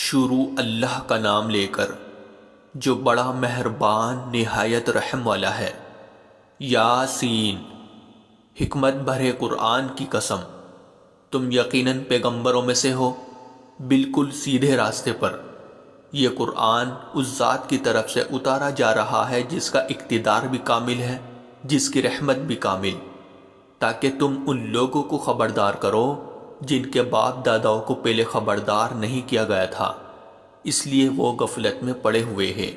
شروع اللہ کا نام لے کر جو بڑا مہربان نہایت رحم والا ہے۔ یاسین، حکمت بھرے قرآن کی قسم، تم یقیناً پیغمبروں میں سے ہو، بالکل سیدھے راستے پر۔ یہ قرآن اس ذات کی طرف سے اتارا جا رہا ہے جس کا اقتدار بھی کامل ہے، جس کی رحمت بھی کامل، تاکہ تم ان لوگوں کو خبردار کرو جن کے باپ داداؤں کو پہلے خبردار نہیں کیا گیا تھا، اس لیے وہ غفلت میں پڑے ہوئے ہیں۔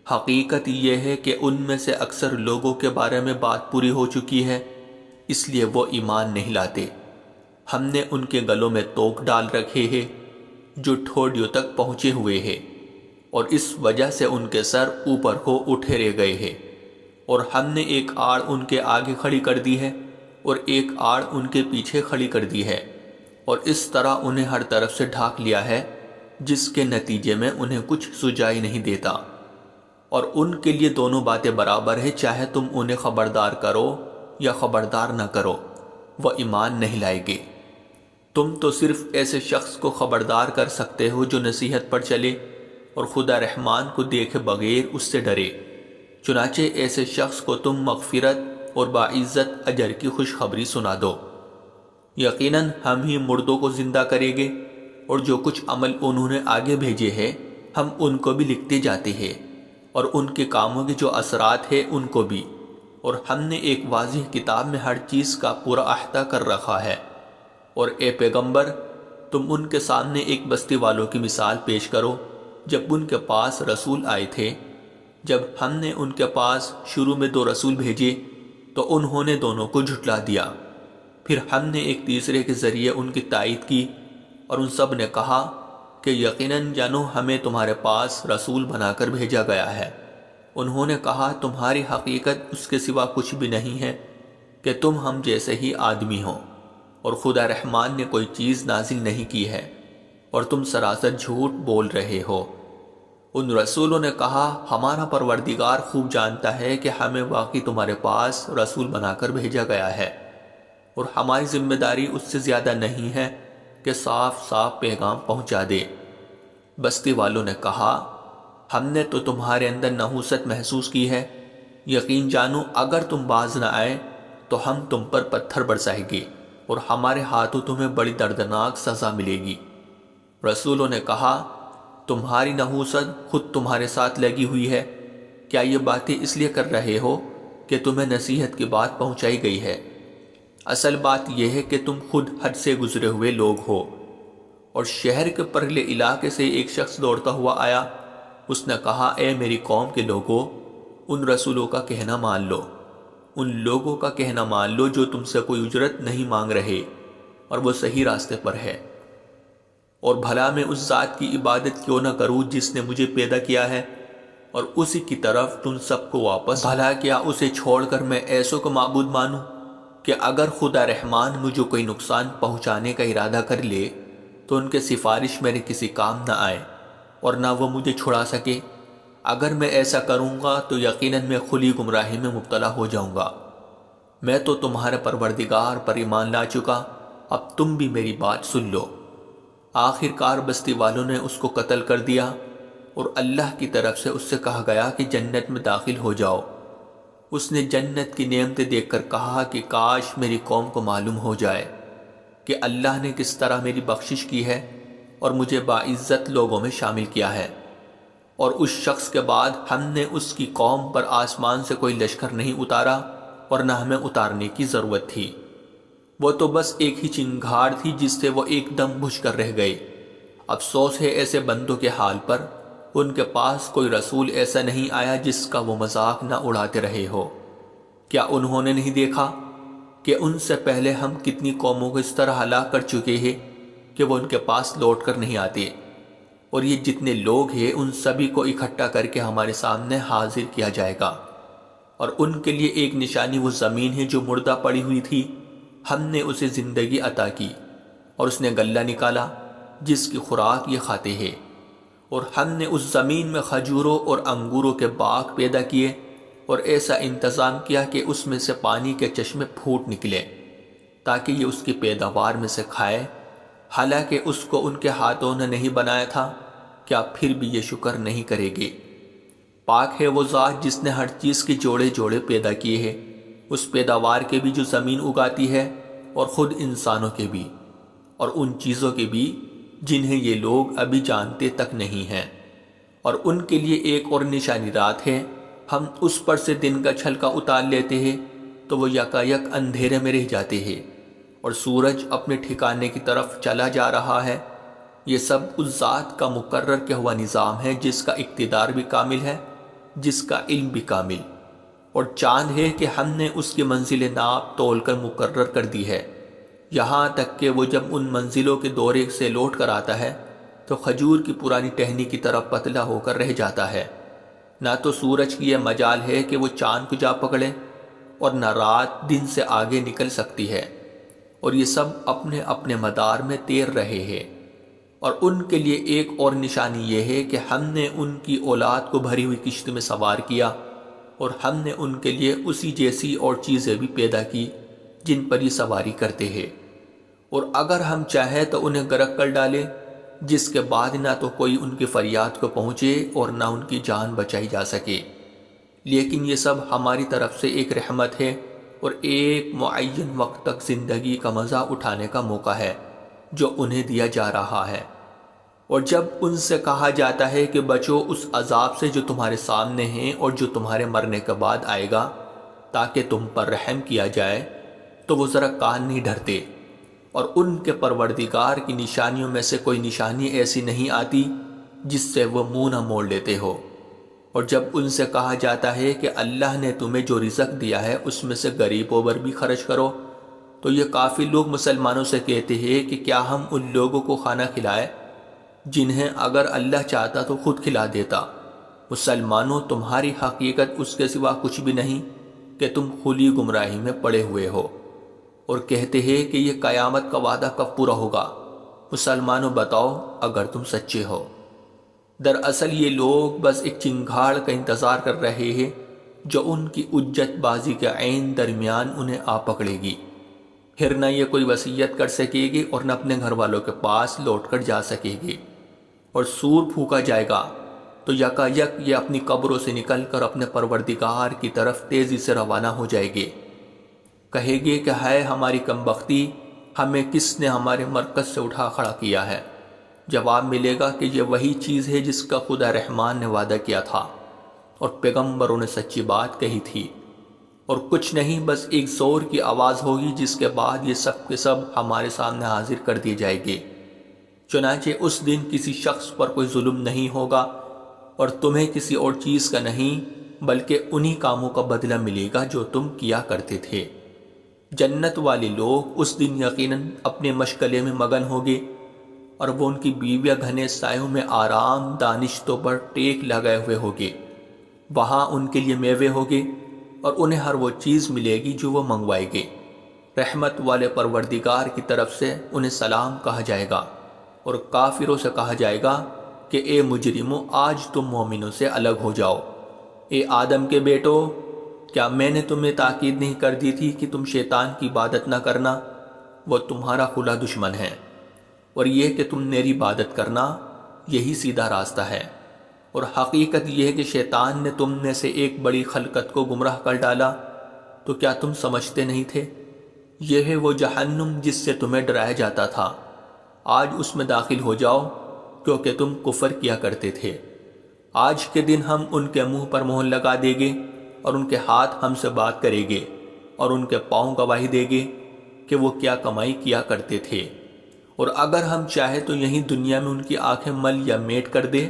حقیقت یہ ہے کہ ان میں سے اکثر لوگوں کے بارے میں بات پوری ہو چکی ہے، اس لیے وہ ایمان نہیں لاتے۔ ہم نے ان کے گلوں میں توق ڈال رکھے ہیں جو ٹھوڑیوں تک پہنچے ہوئے ہیں، اور اس وجہ سے ان کے سر اوپر کو اٹھے رہ گئے ہیں، اور ہم نے ایک آڑ ان کے آگے کھڑی کر دی ہے اور ایک آڑ ان کے پیچھے کھڑی کر دی ہے، اور اس طرح انہیں ہر طرف سے ڈھانک لیا ہے، جس کے نتیجے میں انہیں کچھ سجائی نہیں دیتا۔ اور ان کے لیے دونوں باتیں برابر ہے، چاہے تم انہیں خبردار کرو یا خبردار نہ کرو، وہ ایمان نہیں لائے گے۔ تم تو صرف ایسے شخص کو خبردار کر سکتے ہو جو نصیحت پر چلے اور خدا رحمان کو دیکھے بغیر اس سے ڈرے۔ چنانچہ ایسے شخص کو تم مغفرت اور باعزت اجر کی خوشخبری سنا دو۔ یقیناً ہم ہی مردوں کو زندہ کریں گے، اور جو کچھ عمل انہوں نے آگے بھیجے ہیں ہم ان کو بھی لکھتے جاتے ہیں، اور ان کے کاموں کے جو اثرات ہیں ان کو بھی، اور ہم نے ایک واضح کتاب میں ہر چیز کا پورا احاطہ کر رکھا ہے۔ اور اے پیغمبر، تم ان کے سامنے ایک بستی والوں کی مثال پیش کرو جب ان کے پاس رسول آئے تھے۔ جب ہم نے ان کے پاس شروع میں 2 رسول بھیجے تو انہوں نے دونوں کو جھٹلا دیا، پھر ہم نے ایک تیسرے کے ذریعے ان کی تائید کی، اور ان سب نے کہا کہ یقیناً جانو ہمیں تمہارے پاس رسول بنا کر بھیجا گیا ہے۔ انہوں نے کہا تمہاری حقیقت اس کے سوا کچھ بھی نہیں ہے کہ تم ہم جیسے ہی آدمی ہو، اور خدا رحمان نے کوئی چیز نازل نہیں کی ہے، اور تم سراسر جھوٹ بول رہے ہو۔ ان رسولوں نے کہا ہمارا پروردگار خوب جانتا ہے کہ ہمیں واقعی تمہارے پاس رسول بنا کر بھیجا گیا ہے، اور ہماری ذمہ داری اس سے زیادہ نہیں ہے کہ صاف صاف پیغام پہنچا دے۔ بستی والوں نے کہا ہم نے تو تمہارے اندر نحوست محسوس کی ہے، یقین جانو اگر تم باز نہ آئے تو ہم تم پر پتھر برسائیں گے، اور ہمارے ہاتھوں تمہیں بڑی دردناک سزا ملے گی۔ رسولوں نے کہا تمہاری نحوست خود تمہارے ساتھ لگی ہوئی ہے، کیا یہ باتیں اس لیے کر رہے ہو کہ تمہیں نصیحت کی بات پہنچائی گئی ہے؟ اصل بات یہ ہے کہ تم خود حد سے گزرے ہوئے لوگ ہو۔ اور شہر کے پرلے علاقے سے ایک شخص دوڑتا ہوا آیا، اس نے کہا اے میری قوم کے لوگوں، ان رسولوں کا کہنا مان لو، ان لوگوں کا کہنا مان لو جو تم سے کوئی اجرت نہیں مانگ رہے، اور وہ صحیح راستے پر ہے۔ اور بھلا میں اس ذات کی عبادت کیوں نہ کروں جس نے مجھے پیدا کیا ہے، اور اسی کی طرف تم سب کو واپس۔ بھلا کیا اسے چھوڑ کر میں ایسوں کو معبود مانوں کہ اگر خدا رحمان مجھے کوئی نقصان پہنچانے کا ارادہ کر لے تو ان کے سفارش میرے کسی کام نہ آئے، اور نہ وہ مجھے چھڑا سکے۔ اگر میں ایسا کروں گا تو یقیناً میں کھلی گمراہی میں مبتلا ہو جاؤں گا۔ میں تو تمہارے پروردگار پر ایمان لا چکا، اب تم بھی میری بات سن لو۔ آخر کار بستی والوں نے اس کو قتل کر دیا، اور اللہ کی طرف سے اس سے کہا گیا کہ جنت میں داخل ہو جاؤ۔ اس نے جنت کی نعمتیں دیکھ کر کہا کہ کاش میری قوم کو معلوم ہو جائے کہ اللہ نے کس طرح میری بخشش کی ہے اور مجھے باعزت لوگوں میں شامل کیا ہے۔ اور اس شخص کے بعد ہم نے اس کی قوم پر آسمان سے کوئی لشکر نہیں اتارا، اور نہ ہمیں اتارنے کی ضرورت تھی، وہ تو بس ایک ہی چنگھاڑ تھی جس سے وہ ایک دم بجھ کر رہ گئے۔ افسوس ہے ایسے بندوں کے حال پر، ان کے پاس کوئی رسول ایسا نہیں آیا جس کا وہ مذاق نہ اڑاتے رہے ہو۔ کیا انہوں نے نہیں دیکھا کہ ان سے پہلے ہم کتنی قوموں کو اس طرح ہلاک کر چکے ہیں کہ وہ ان کے پاس لوٹ کر نہیں آتے، اور یہ جتنے لوگ ہیں ان سبھی کو اکٹھا کر کے ہمارے سامنے حاضر کیا جائے گا، اور ان کے لیے ایک نشانی وہ زمین ہے جو مردہ پڑی ہوئی تھی، ہم نے اسے زندگی عطا کی، اور اس نے غلہ نکالا جس کی خوراک یہ کھاتے ہیں، اور ہم نے اس زمین میں کھجوروں اور انگوروں کے باغ پیدا کیے، اور ایسا انتظام کیا کہ اس میں سے پانی کے چشمے پھوٹ نکلے تاکہ یہ اس کی پیداوار میں سے کھائے، حالانکہ اس کو ان کے ہاتھوں نے نہیں بنایا تھا، کیا پھر بھی یہ شکر نہیں کرے گے؟ پاک ہے وہ ذات جس نے ہر چیز کے جوڑے جوڑے پیدا کیے ہیں، اس پیداوار کے بھی جو زمین اگاتی ہے اور خود انسانوں کے بھی، اور ان چیزوں کے بھی جنہیں یہ لوگ ابھی جانتے تک نہیں ہیں۔ اور ان کے لیے ایک اور نشانی رات ہے، ہم اس پر سے دن کا چھلکا اتار لیتے ہیں تو وہ یکایک اندھیرے میں رہ جاتے ہیں، اور سورج اپنے ٹھکانے کی طرف چلا جا رہا ہے۔ یہ سب اس ذات کا مقرر کیا ہوا نظام ہے جس کا اقتدار بھی کامل ہے، جس کا علم بھی کامل۔ اور چاند ہے کہ ہم نے اس کی منزل ناپ تول کر مقرر کر دی ہے، یہاں تک کہ وہ جب ان منزلوں کے دورے سے لوٹ کر آتا ہے تو کھجور کی پرانی ٹہنی کی طرح پتلا ہو کر رہ جاتا ہے۔ نہ تو سورج کی یہ مجال ہے کہ وہ چاند کو جا پکڑے، اور نہ رات دن سے آگے نکل سکتی ہے، اور یہ سب اپنے اپنے مدار میں تیر رہے ہیں۔ اور ان کے لیے ایک اور نشانی یہ ہے کہ ہم نے ان کی اولاد کو بھری ہوئی کشت میں سوار کیا، اور ہم نے ان کے لیے اسی جیسی اور چیزیں بھی پیدا کی جن پر یہ سواری کرتے ہیں، اور اگر ہم چاہیں تو انہیں غرق کر ڈالیں، جس کے بعد نہ تو کوئی ان کی فریاد کو پہنچے اور نہ ان کی جان بچائی جا سکے۔ لیکن یہ سب ہماری طرف سے ایک رحمت ہے اور ایک معین وقت تک زندگی کا مزہ اٹھانے کا موقع ہے جو انہیں دیا جا رہا ہے۔ اور جب ان سے کہا جاتا ہے کہ بچو اس عذاب سے جو تمہارے سامنے ہیں اور جو تمہارے مرنے کے بعد آئے گا تاکہ تم پر رحم کیا جائے، تو وہ ذرا کان نہیں دھرتے، اور ان کے پروردگار کی نشانیوں میں سے کوئی نشانی ایسی نہیں آتی جس سے وہ منہ نہ موڑ لیتے ہو۔ اور جب ان سے کہا جاتا ہے کہ اللہ نے تمہیں جو رزق دیا ہے اس میں سے غریبوں پر بھی خرچ کرو، تو یہ کافی لوگ مسلمانوں سے کہتے ہیں کہ کیا ہم ان لوگوں کو کھانا کھلائے جنہیں اگر اللہ چاہتا تو خود کھلا دیتا۔ مسلمانوں، تمہاری حقیقت اس کے سوا کچھ بھی نہیں کہ تم کھلی گمراہی میں پڑے ہوئے ہو۔ اور کہتے ہیں کہ یہ قیامت کا وعدہ کب پورا ہوگا؟ مسلمانوں بتاؤ اگر تم سچے ہو۔ دراصل یہ لوگ بس ایک چنگھاڑ کا انتظار کر رہے ہیں جو ان کی اجت بازی کے عین درمیان انہیں آ پکڑے گی۔ پھر نہ یہ کوئی وصیت کر سکے گی اور نہ اپنے گھر والوں کے پاس لوٹ کر جا سکے گی۔ اور سور پھونکا جائے گا تو یکایک یہ اپنی قبروں سے نکل کر اپنے پروردگار کی طرف تیزی سے روانہ ہو جائے گے۔ کہے گے کہ ہے ہماری کمبختی، ہمیں کس نے ہمارے مرکز سے اٹھا کھڑا کیا ہے؟ جواب ملے گا کہ یہ وہی چیز ہے جس کا خدا رحمان نے وعدہ کیا تھا اور پیغمبروں نے سچی بات کہی تھی، اور کچھ نہیں، بس ایک زور کی آواز ہوگی جس کے بعد یہ سب کے سب ہمارے سامنے حاضر کر دیے جائے گے۔ چنانچہ اس دن کسی شخص پر کوئی ظلم نہیں ہوگا اور تمہیں کسی اور چیز کا نہیں، بلکہ انہی کاموں کا بدلہ ملے گا جو تم کیا کرتے تھے۔ جنت والے لوگ اس دن یقیناً اپنے مشغلے میں مگن ہوگے، اور وہ ان کی بیویاں گھنے سایوں میں آرام دانشتوں پر ٹیک لگائے ہوئے ہوگے۔ وہاں ان کے لیے میوے ہوگے اور انہیں ہر وہ چیز ملے گی جو وہ منگوائے گے۔ رحمت والے پروردگار کی طرف سے انہیں سلام کہا جائے گا، اور کافروں سے کہا جائے گا کہ اے مجرموں، آج تم مومنوں سے الگ ہو جاؤ۔ اے آدم کے بیٹو، کیا میں نے تمہیں تاکید نہیں کر دی تھی کہ تم شیطان کی عبادت نہ کرنا؟ وہ تمہارا کھلا دشمن ہے، اور یہ کہ تم میری عبادت کرنا، یہی سیدھا راستہ ہے۔ اور حقیقت یہ ہے کہ شیطان نے تم میں سے ایک بڑی خلقت کو گمراہ کر ڈالا، تو کیا تم سمجھتے نہیں تھے؟ یہ ہے وہ جہنم جس سے تمہیں ڈرایا جاتا تھا، آج اس میں داخل ہو جاؤ کیونکہ تم کفر کیا کرتے تھے۔ آج کے دن ہم ان کے منہ پر مہر لگا دیں گے، اور ان کے ہاتھ ہم سے بات کریں گے، اور ان کے پاؤں گواہی دیں گے کہ وہ کیا کمائی کیا کرتے تھے۔ اور اگر ہم چاہیں تو یہیں دنیا میں ان کی آنکھیں مل یا میٹ کر دے،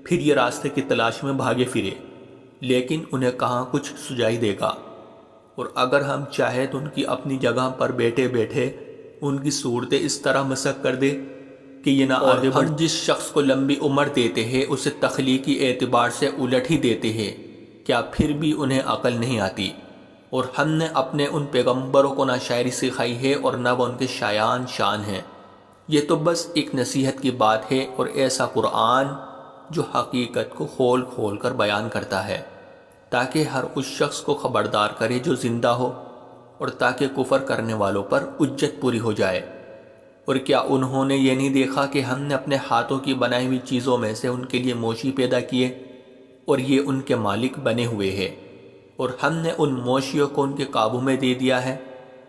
پھر یہ راستے کی تلاش میں بھاگے پھرے، لیکن انہیں کہاں کچھ سجائی دے گا۔ اور اگر ہم چاہیں تو ان کی اپنی جگہ پر بیٹھے بیٹھے ان کی صورتیں اس طرح مسخ کر دے کہ یہ نہ آگے بڑھ۔ ہم جس شخص کو لمبی عمر دیتے ہیں اسے تخلیقی اعتبار سے الٹ ہی دیتے ہیں، کیا پھر بھی انہیں عقل نہیں آتی؟ اور ہم نے اپنے ان پیغمبروں کو نہ شاعری سکھائی ہے اور نہ وہ ان کے شایان شان ہیں۔ یہ تو بس ایک نصیحت کی بات ہے، اور ایسا قرآن جو حقیقت کو کھول کھول کر بیان کرتا ہے تاکہ ہر اس شخص کو خبردار کرے جو زندہ ہو، اور تاکہ کفر کرنے والوں پر حجت پوری ہو جائے۔ اور کیا انہوں نے یہ نہیں دیکھا کہ ہم نے اپنے ہاتھوں کی بنائی ہوئی چیزوں میں سے ان کے لیے مویشی پیدا کیے اور یہ ان کے مالک بنے ہوئے ہیں، اور ہم نے ان مویشیوں کو ان کے قابو میں دے دیا ہے،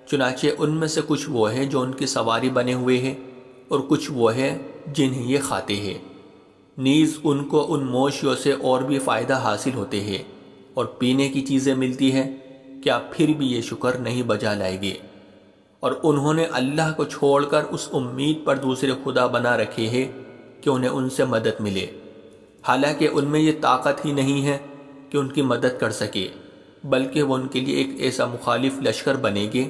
چنانچہ ان میں سے کچھ وہ ہیں جو ان کی سواری بنے ہوئے ہیں اور کچھ وہ ہیں جنہیں یہ کھاتے ہیں۔ نیز ان کو ان مویشیوں سے اور بھی فائدہ حاصل ہوتے ہیں اور پینے کی چیزیں ملتی ہیں، کیا پھر بھی یہ شکر نہیں بجا لائے گے؟ اور انہوں نے اللہ کو چھوڑ کر اس امید پر دوسرے خدا بنا رکھے ہیں کہ انہیں ان سے مدد ملے، حالانکہ ان میں یہ طاقت ہی نہیں ہے کہ ان کی مدد کر سکے، بلکہ وہ ان کے لیے ایک ایسا مخالف لشکر بنے گے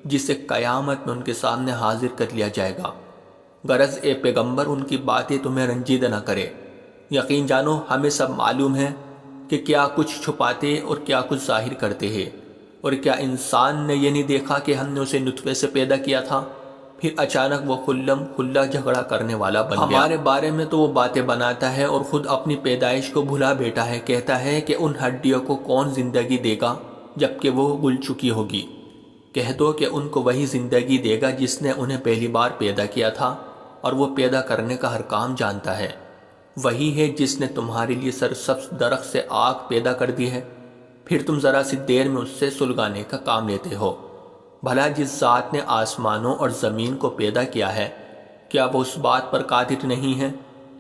جسے قیامت میں ان کے سامنے حاضر کر لیا جائے گا۔ غرض اے پیغمبر ان کی باتیں تمہیں رنجیدہ نہ کرے، یقین جانو ہمیں سب معلوم ہے کہ کیا کچھ چھپاتے اور کیا کچھ ظاہر کرتے ہیں۔ اور کیا انسان نے یہ نہیں دیکھا کہ ہم نے اسے نطفے سے پیدا کیا تھا، پھر اچانک وہ خلم کھلا جھگڑا کرنے والا بن گیا۔ ہمارے بارے میں تو وہ باتیں بناتا ہے اور خود اپنی پیدائش کو بھلا بیٹھا ہے، کہتا ہے کہ ان ہڈیوں کو کون زندگی دے گا جبکہ وہ گل چکی ہوگی۔ کہہ دو کہ ان کو وہی زندگی دے گا جس نے انہیں پہلی بار پیدا کیا تھا، اور وہ پیدا کرنے کا ہر کام جانتا ہے۔ وہی ہے جس نے تمہارے لیے سرسبز درخت سے آگ پیدا کر دی ہے، پھر تم ذرا سی دیر میں اس سے سلگانے کا کام لیتے ہو۔ بھلا جس ذات نے آسمانوں اور زمین کو پیدا کیا ہے، کیا وہ اس بات پر قادر نہیں ہے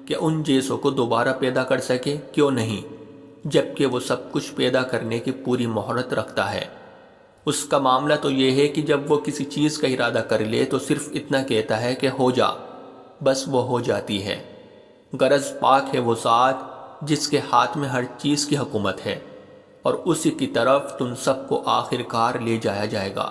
کہ ان جیسوں کو دوبارہ پیدا کر سکے؟ کیوں نہیں، جبکہ وہ سب کچھ پیدا کرنے کی پوری مہارت رکھتا ہے۔ اس کا معاملہ تو یہ ہے کہ جب وہ کسی چیز کا ارادہ کر لے تو صرف اتنا کہتا ہے کہ ہو جا، بس وہ ہو جاتی ہے۔ غرض پاک ہے وہ ذات جس کے ہاتھ میں ہر چیز کی حکومت ہے، اور اسی کی طرف تم سب کو آخر کار لے جایا جائے گا۔